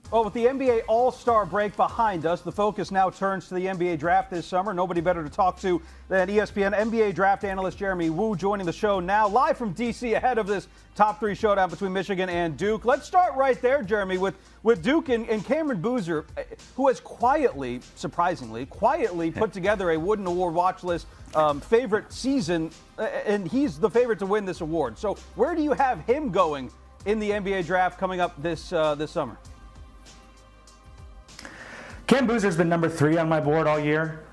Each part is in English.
Well, with the NBA All-Star break behind us, the focus now turns to the NBA draft this summer. Nobody better to talk to than ESPN NBA draft analyst Jeremy Woo, joining the show now live from D.C. ahead of this top three showdown between Michigan and Duke. Let's start right there, Jeremy, with Duke and Cameron Boozer, who has quietly, surprisingly, put together a Wooden Award watch list favorite season, and he's the favorite to win this award. So where do you have him going in the NBA draft coming up this summer? Cam Boozer's been number 3 on my board all year.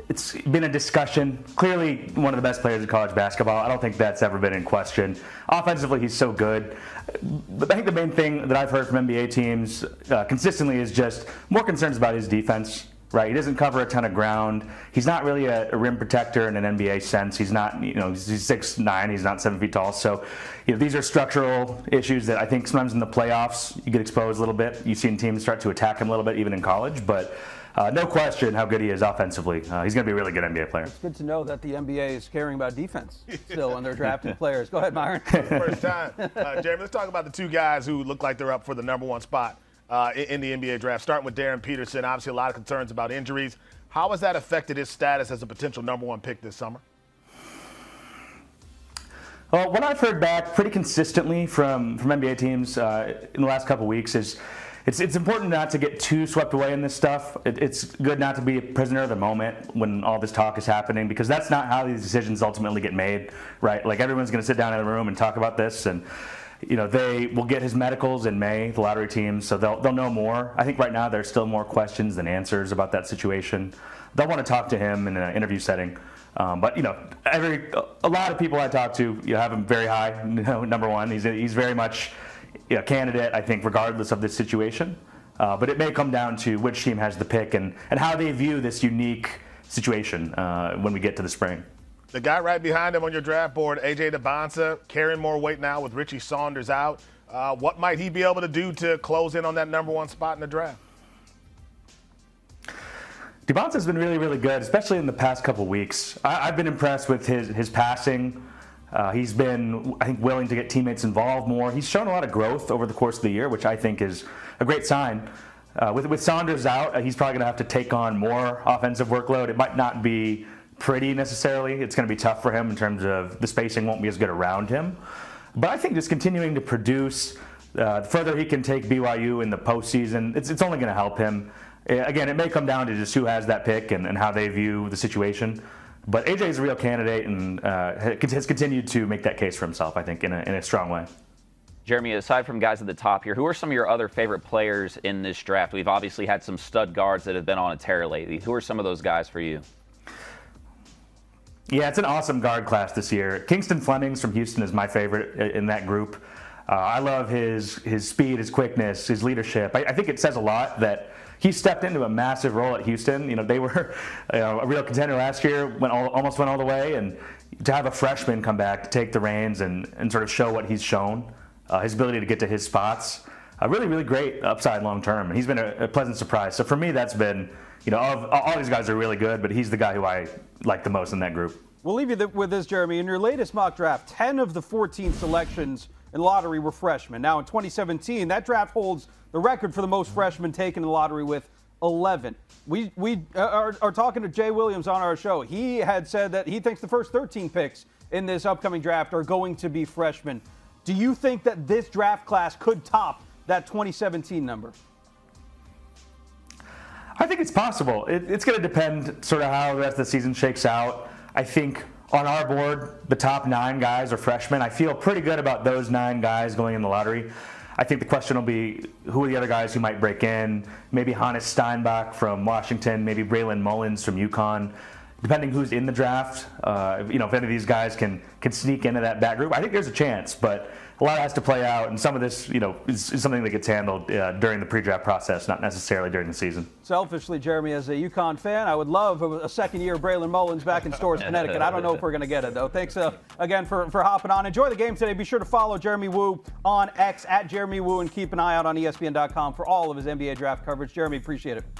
It's been a discussion. Clearly one of the best players in college basketball. I don't think that's ever been in question. Offensively, he's so good. But I think the main thing that I've heard from NBA teams consistently is just more concerns about his defense. Right, he doesn't cover a ton of ground. He's not really a rim protector in an NBA sense. He's not, he's 6'9", he's not 7 feet tall. So, these are structural issues that I think sometimes in the playoffs you get exposed a little bit. You've seen teams start to attack him a little bit, even in college. But no question how good he is offensively. He's going to be a really good NBA player. It's good to know that the NBA is caring about defense still when they're drafting players. Go ahead, Myron. First time. Jeremy, let's talk about the two guys who look like they're up for the #1 spot in the NBA draft, starting with Darryn Peterson. Obviously, a lot of concerns about injuries. How has that affected his status as a potential #1 pick this summer? Well, what I've heard back pretty consistently from NBA teams in the last couple of weeks is it's important not to get too swept away in this stuff. It's good not to be a prisoner of the moment when all this talk is happening, because that's not how these decisions ultimately get made, right? Like, everyone's going to sit down in a room and talk about this, and they will get his medicals in May, the lottery team, so they'll know more. I think right now there's still more questions than answers about that situation. They'll want to talk to him in an interview setting. But a lot of people I talk to, have him very high, #1. He's very much a candidate, I think, regardless of this situation. But it may come down to which team has the pick and how they view this unique situation when we get to the spring. The guy right behind him on your draft board, AJ Dybantsa, carrying more weight now with Richie Saunders out. What might he be able to do to close in on that #1 spot in the draft? Dybantsa's been really, really good, especially in the past couple weeks. I've been impressed with his passing. He's been, I think, willing to get teammates involved more. He's shown a lot of growth over the course of the year, which I think is a great sign. With Saunders out, he's probably going to have to take on more offensive workload. It might not be pretty necessarily. It's going to be tough for him in terms of the spacing won't be as good around him. But I think just continuing to produce, the further he can take BYU in the postseason, it's only going to help him. Again, it may come down to just who has that pick and how they view the situation. But AJ is a real candidate and has continued to make that case for himself, I think, in a strong way. Jeremy, aside from guys at the top here, who are some of your other favorite players in this draft? We've obviously had some stud guards that have been on a tear lately. Who are some of those guys for you? Yeah, it's an awesome guard class this year. Kingston Flemings from Houston is my favorite in that group. I love his speed, his quickness, his leadership. I think it says a lot that he stepped into a massive role at Houston. They were a real contender last year, almost went all the way, and to have a freshman come back to take the reins and sort of show what he's shown, his ability to get to his spots, really, really great upside long term. And he's been a pleasant surprise. So for me, that's been, all these guys are really good, but he's the guy who I like the most in that group. We'll leave you with this, Jeremy. In your latest mock draft, 10 of the 14 selections in the lottery were freshmen. Now, in 2017, that draft holds the record for the most freshmen taken in the lottery with 11. We are talking to Jay Williams on our show. He had said that he thinks the first 13 picks in this upcoming draft are going to be freshmen. Do you think that this draft class could top that 2017 number? I think it's possible. It's going to depend sort of how the rest of the season shakes out. I think on our board, the top 9 guys are freshmen. I feel pretty good about those 9 guys going in the lottery. I think the question will be who are the other guys who might break in. Maybe Hannes Steinbach from Washington, maybe Braylon Mullins from UConn. Depending who's in the draft, if any of these guys can sneak into that back group, I think there's a chance. But a lot has to play out, and some of this, is something that gets handled during the pre-draft process, not necessarily during the season. Selfishly, Jeremy, as a UConn fan, I would love a second year of Braylon Mullins back in Storrs, Connecticut. I don't know if we're going to get it, though. Thanks again for hopping on. Enjoy the game today. Be sure to follow Jeremy Woo on X, @Jeremy Woo, and keep an eye out on ESPN.com for all of his NBA draft coverage. Jeremy, appreciate it.